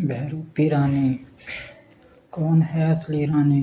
बहरूपी रानी। कौन है असली रानी?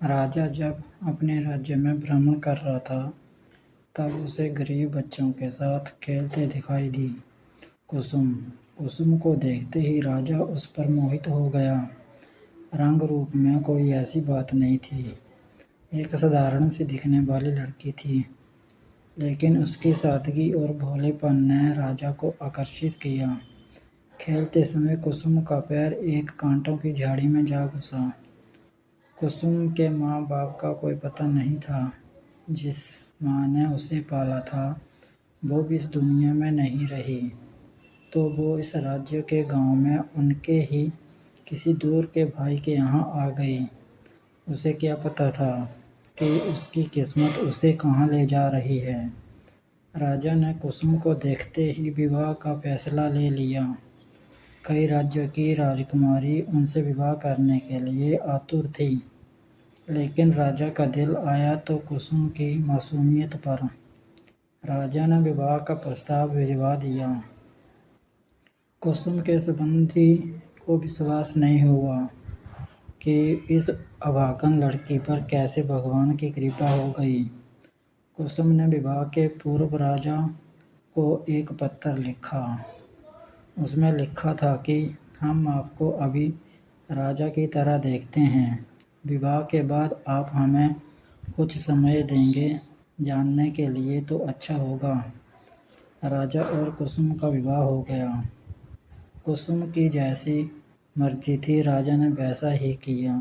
राजा जब अपने राज्य में भ्रमण कर रहा था तब उसे गरीब बच्चों के साथ खेलते दिखाई दी कुसुम। कुसुम को देखते ही राजा उस पर मोहित हो गया। रंग रूप में कोई ऐसी बात नहीं थी। एक साधारण सी दिखने वाली लड़की थी, लेकिन उसकी सादगी और भोलेपन ने राजा को आकर्षित किया। खेलते समय कुसुम का पैर एक कांटों की झाड़ी में जा घुसा। कुसुम के माँ बाप का कोई पता नहीं था। जिस माँ ने उसे पाला था वो भी इस दुनिया में नहीं रही, तो वो इस राज्य के गांव में उनके ही किसी दूर के भाई के यहाँ आ गई। उसे क्या पता था कि उसकी किस्मत उसे कहाँ ले जा रही है। राजा ने कुसुम को देखते ही विवाह का फैसला ले लिया। कई राज्यों की राजकुमारी उनसे विवाह करने के लिए आतुर थी, लेकिन राजा का दिल आया तो कुसुम की मासूमियत पर। राजा ने विवाह का प्रस्ताव भिजवा दिया। कुसुम के संबंधी को विश्वास नहीं हुआ कि इस अभागन लड़की पर कैसे भगवान की कृपा हो गई। कुसुम ने विवाह के पूर्व राजा को एक पत्र लिखा। उसमें लिखा था कि हम आपको अभी राजा की तरह देखते हैं। विवाह के बाद आप हमें कुछ समय देंगे जानने के लिए तो अच्छा होगा। राजा और कुसुम का विवाह हो गया। कुसुम की जैसी मर्जी थी राजा ने वैसा ही किया।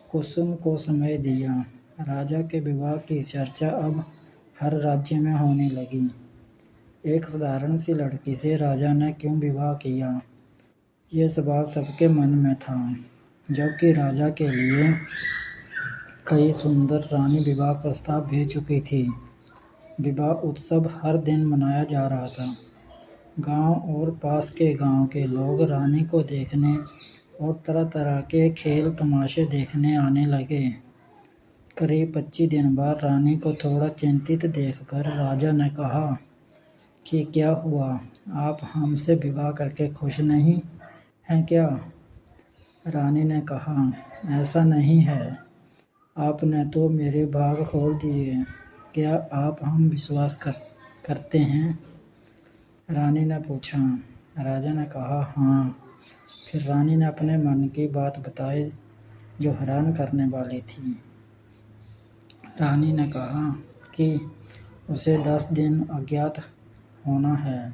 कुसुम को समय दिया। राजा के विवाह की चर्चा अब हर राज्य में होने लगी। एक साधारण सी लड़की से राजा ने क्यों विवाह किया, ये सवाल सबके मन में था। जबकि राजा के लिए कई सुंदर रानी विवाह प्रस्ताव भेज चुकी थी। विवाह उत्सव हर दिन मनाया जा रहा था। गांव और पास के गांव के लोग रानी को देखने और तरह तरह के खेल तमाशे देखने आने लगे। करीब 25 दिन बाद रानी को थोड़ा चिंतित देखकर राजा ने कहा कि क्या हुआ, आप हमसे विवाह करके खुश नहीं हैं क्या? रानी ने कहा, ऐसा नहीं है, आपने तो मेरे भाग खोल दिए। क्या आप हम विश्वास करते हैं? रानी ने पूछा। राजा ने कहा, हाँ। फिर रानी ने अपने मन की बात बताई जो हैरान करने वाली थी। रानी ने कहा कि उसे 10 दिन अज्ञात होना है।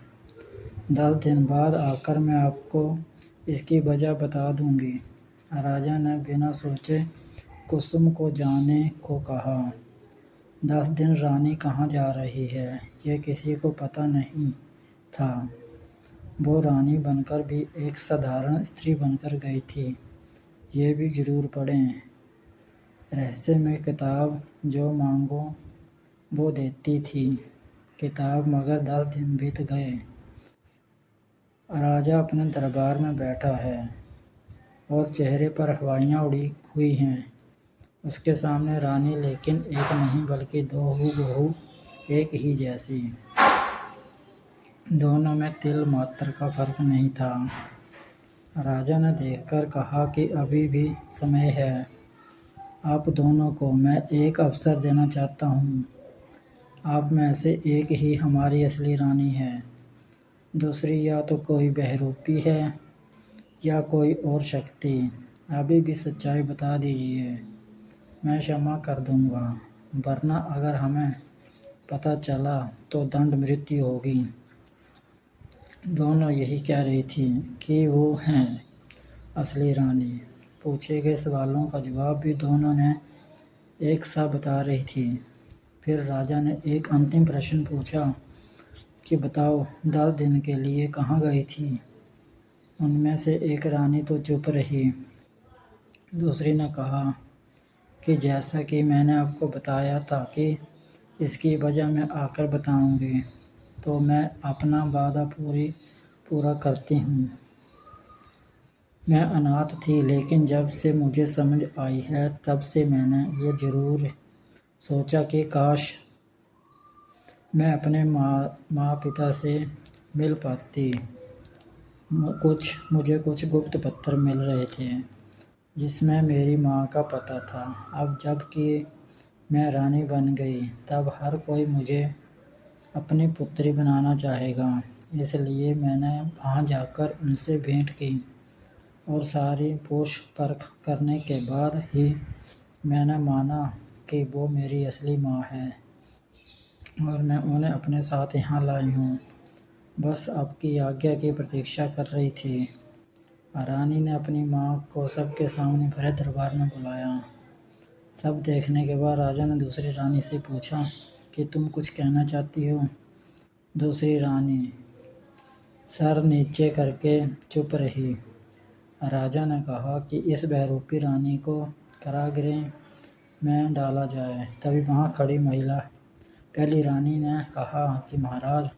10 दिन बाद आकर मैं आपको इसकी वजह बता दूंगी। राजा ने बिना सोचे कुसुम को जाने को कहा। 10 दिन रानी कहाँ जा रही है ये किसी को पता नहीं था। वो रानी बनकर भी एक साधारण स्त्री बनकर गई थी। ये भी जरूर पढ़ें। रहस्य में किताब जो मांगो वो देती थी किताब, मगर 10 दिन बीत गए। राजा अपने दरबार में बैठा है और चेहरे पर हवाइयाँ उड़ी हुई हैं। उसके सामने रानी, लेकिन एक नहीं बल्कि 2 हूबहू एक ही जैसी। दोनों में तिल मात्र का फर्क नहीं था। राजा ने देखकर कहा कि अभी भी समय है। आप दोनों को मैं एक अवसर देना चाहता हूँ। आप में से एक ही हमारी असली रानी है, दूसरी या तो कोई बहरूपी है या कोई और शक्ति। अभी भी सच्चाई बता दीजिए, मैं क्षमा कर दूंगा, वरना अगर हमें पता चला तो दंड मृत्यु होगी। दोनों यही कह रही थी कि वो हैं असली रानी। पूछे गए सवालों का जवाब भी दोनों ने एक सा बता रही थी। फिर राजा ने एक अंतिम प्रश्न पूछा कि बताओ, 10 दिन के लिए कहाँ गई थी? उनमें से एक रानी तो चुप रही। दूसरी ने कहा कि जैसा कि मैंने आपको बताया था कि इसकी वजह मैं आकर बताऊंगी, तो मैं अपना वादा पूरा करती हूँ। मैं अनाथ थी, लेकिन जब से मुझे समझ आई है तब से मैंने ये ज़रूर सोचा कि काश मैं अपने माँ पिता से मिल पाती। मुझे कुछ गुप्त पत्र मिल रहे थे जिसमें मेरी माँ का पता था। अब जबकि मैं रानी बन गई तब हर कोई मुझे अपनी पुत्री बनाना चाहेगा। इसलिए मैंने वहाँ जाकर उनसे भेंट की और सारी पूछ परख करने के बाद ही मैंने माना कि वो मेरी असली माँ है और मैं उन्हें अपने साथ यहाँ लाई हूँ। बस आपकी आज्ञा की प्रतीक्षा कर रही थी। रानी ने अपनी माँ को सबके सामने भरे दरबार में बुलाया। सब देखने के बाद राजा ने दूसरी रानी से पूछा कि तुम कुछ कहना चाहती हो? दूसरी रानी सर नीचे करके चुप रही। राजा ने कहा कि इस बहरूपी रानी को कारागृह में डाला जाए। तभी वहाँ खड़ी महिला पहली रानी ने कहा कि महाराज,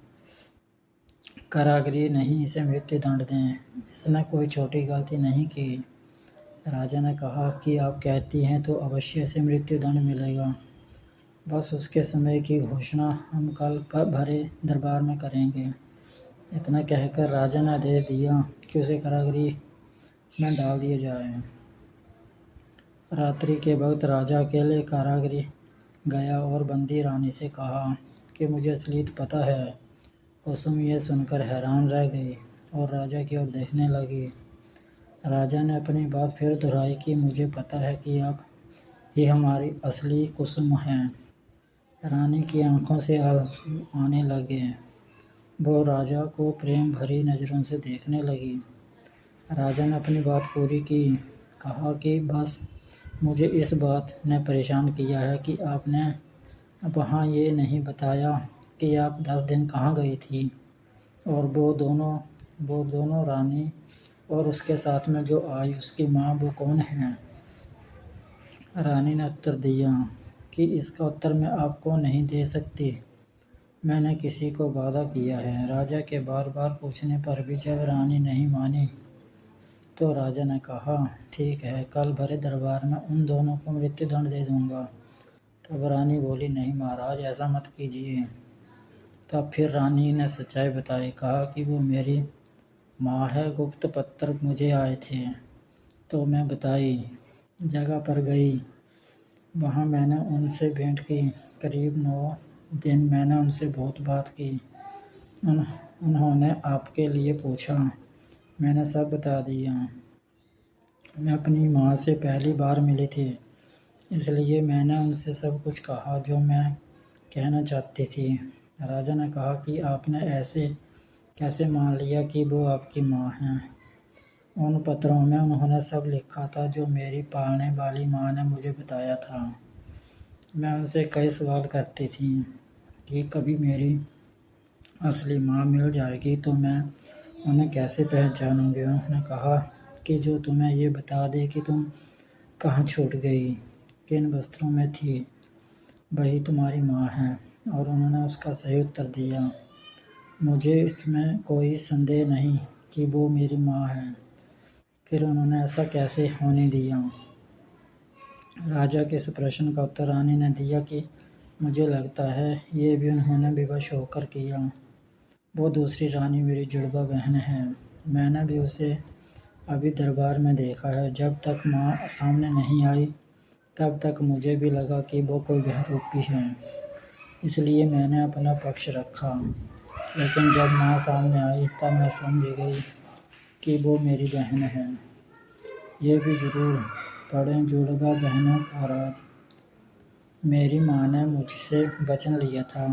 कारागृह नहीं, इसे मृत्यु दंड दें। इसने कोई छोटी गलती नहीं की। राजा ने कहा कि आप कहती हैं तो अवश्य इसे मृत्यु दंड मिलेगा। बस उसके समय की घोषणा हम कल भरे दरबार में करेंगे। इतना कहकर राजा ने आदेश दिया कि उसे कारागृह में डाल दिया जाए। रात्रि के वक्त राजा अकेले कारागृह गया और बंदी रानी से कहा कि मुझे असलियत पता है। कुसुम ये सुनकर हैरान रह गई और राजा की ओर देखने लगी। राजा ने अपनी बात फिर दोहराई कि मुझे पता है कि आप ही हमारी असली कुसुम हैं। रानी की आंखों से आंसू आने लगे। वो राजा को प्रेम भरी नज़रों से देखने लगी। राजा ने अपनी बात पूरी की। कहा कि बस मुझे इस बात ने परेशान किया है कि आपने वहाँ ये नहीं बताया कि आप 10 दिन कहाँ गई थी और वो दोनों रानी और उसके साथ में जो आई उसकी माँ वो कौन है? रानी ने उत्तर दिया कि इसका उत्तर मैं आपको नहीं दे सकती। मैंने किसी को वादा किया है। राजा के बार बार पूछने पर भी जब रानी नहीं मानी तो राजा ने कहा ठीक है, कल भरे दरबार में उन दोनों को मृत्यु दंड दे दूंगा। तब रानी बोली नहीं महाराज, ऐसा मत कीजिए। तब फिर रानी ने सच्चाई बताई। कहा कि वो मेरी माँ है। गुप्त पत्र मुझे आए थे तो मैं बताई जगह पर गई। वहाँ मैंने उनसे भेंट की। करीब 9 दिन मैंने उनसे बहुत बात की। उन्होंने आपके लिए पूछा। मैंने सब बता दिया। मैं अपनी माँ से पहली बार मिली थी, इसलिए मैंने उनसे सब कुछ कहा जो मैं कहना चाहती थी। राजा ने कहा कि आपने ऐसे कैसे मान लिया कि वो आपकी माँ हैं? उन पत्रों में उन्होंने सब लिखा था जो मेरी पालने वाली माँ ने मुझे बताया था। मैं उनसे कई सवाल करती थी कि कभी मेरी असली माँ मिल जाएगी तो मैं उन्हें कैसे पहचानूंगी। उन्होंने कहा कि जो तुम्हें ये बता दे कि तुम कहाँ छूट गई, किन वस्त्रों में थी, वही तुम्हारी माँ है। और उन्होंने उसका सही उत्तर दिया। मुझे इसमें कोई संदेह नहीं कि वो मेरी माँ है। फिर उन्होंने ऐसा कैसे होने दिया? राजा के इस प्रश्न का उत्तर रानी ने दिया कि मुझे लगता है ये भी उन्होंने विवश होकर किया। वो दूसरी रानी मेरी जुड़वा बहन है। मैंने भी उसे अभी दरबार में देखा है। जब तक माँ सामने नहीं आई तब तक मुझे भी लगा कि वो कोई बहरूपी है, इसलिए मैंने अपना पक्ष रखा। लेकिन जब माँ सामने आई तब मैं समझ गई कि वो मेरी बहन है। ये भी ज़रूर पढ़ें जुड़वा बहनों का राज। मेरी माँ ने मुझसे वचन लिया था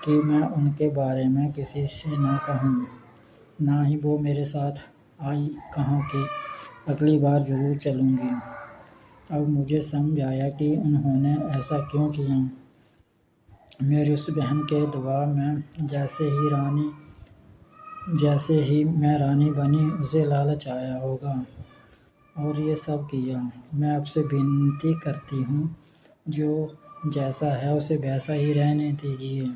कि मैं उनके बारे में किसी से ना कहूँ, ना ही वो मेरे साथ आई कहाँ कि अगली बार ज़रूर चलूँगी। अब मुझे समझ आया कि उन्होंने ऐसा क्यों किया। मेरी उस बहन के दबाव में जैसे ही मैं रानी बनी उसे लालच आया होगा और ये सब किया। मैं आपसे विनती करती हूँ, जो जैसा है उसे वैसा ही रहने दीजिए।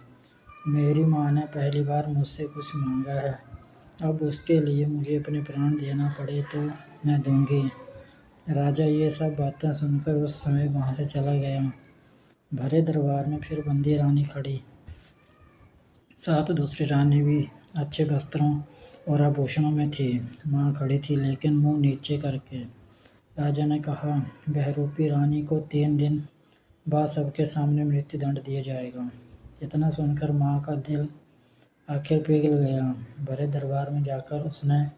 मेरी माँ ने पहली बार मुझसे कुछ मांगा है। अब उसके लिए मुझे अपने प्राण देना पड़े तो मैं दूंगी। राजा ये सब बातें सुनकर उस समय वहाँ से चला गया। भरे दरबार में फिर बंदी रानी खड़ी, साथ दूसरी रानी भी अच्छे वस्त्रों और आभूषणों में थी। माँ खड़ी थी लेकिन मुंह नीचे करके। राजा ने कहा, बहरूपी रानी को 3 दिन बाद सबके सामने मृत्यु दंड दिया जाएगा। इतना सुनकर माँ का दिल आखिर पिघल गया। भरे दरबार में जाकर उसने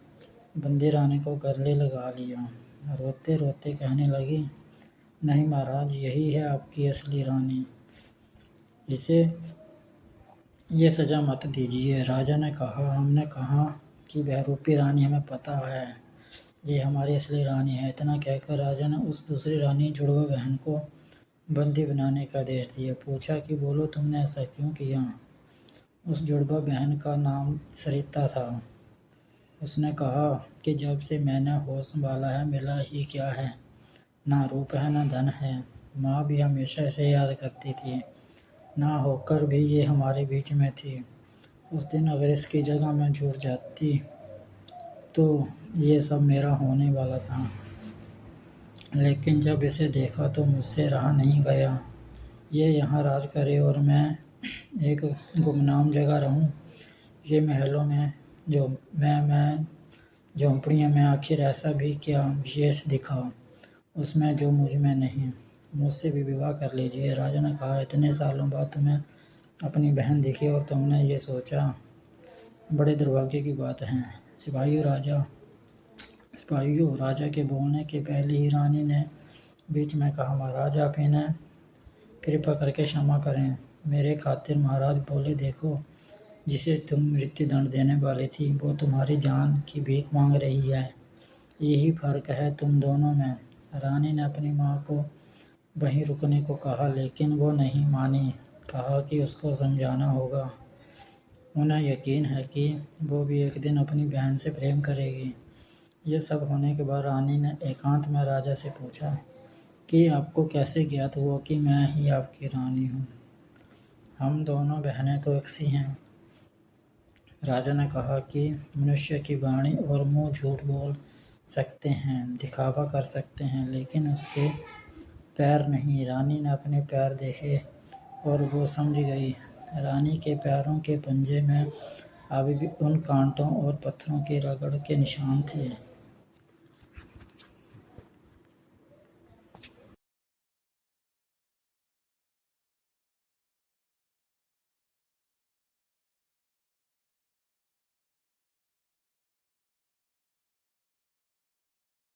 बंदी रानी को गले लगा लिया। रोते रोते कहने लगी, नहीं महाराज, यही है आपकी असली रानी, इसे ये सजा मत दीजिए। राजा ने कहा, हमने कहा कि बहरूपी रानी, हमें पता है ये हमारी असली रानी है। इतना कहकर राजा ने उस दूसरी रानी जुड़वा बहन को बंदी बनाने का आदेश दिया। पूछा कि बोलो, तुमने ऐसा क्यों किया? उस जुड़वा बहन का नाम सरिता था। उसने कहा कि जब से मैंने होश संभाला है मिला ही क्या है, ना रूप है ना धन है। माँ भी हमेशा इसे याद करती थी, ना होकर भी ये हमारे बीच में थी। उस दिन अगर इसकी जगह मैं जुड़ जाती तो ये सब मेरा होने वाला था, लेकिन जब इसे देखा तो मुझसे रहा नहीं गया। ये यहाँ राज करे और मैं एक गुमनाम जगह रहूं। ये महलों में जो मैं झोंपड़ियों में आखिर ऐसा भी क्या विशेष दिखा उसमें जो मुझ में नहीं? मुझसे भी विवाह कर लीजिए। राजा ने कहा, इतने सालों बाद तुम्हें अपनी बहन दिखी और तुमने ये सोचा, बड़े दुर्भाग्य की बात है। सिपाहियों, राजा के बोलने के पहले ही रानी ने बीच में कहा, महाराज आप इन्हें कृपा करके क्षमा करें। मेरे खातिर महाराज बोले, देखो, जिसे तुम मृत्यु दंड देने वाली थी वो तुम्हारी जान की भीख मांग रही है। यही फर्क है तुम दोनों में। रानी ने अपनी माँ को वहीं रुकने को कहा लेकिन वो नहीं मानी। कहा कि उसको समझाना होगा। उन्हें यकीन है कि वो भी एक दिन अपनी बहन से प्रेम करेगी। ये सब होने के बाद रानी ने एकांत में राजा से पूछा कि आपको कैसे ज्ञात हुआ कि मैं ही आपकी रानी हूँ? हम दोनों बहनें तो एक सी हैं। राजा ने कहा कि मनुष्य की वाणी और मुंह झूठ बोल सकते हैं, दिखावा कर सकते हैं, लेकिन उसके पैर नहीं। रानी ने अपने पैर देखे और वो समझ गई। रानी के पैरों के पंजे में अभी भी उन कांटों और पत्थरों की रगड़ के निशान थे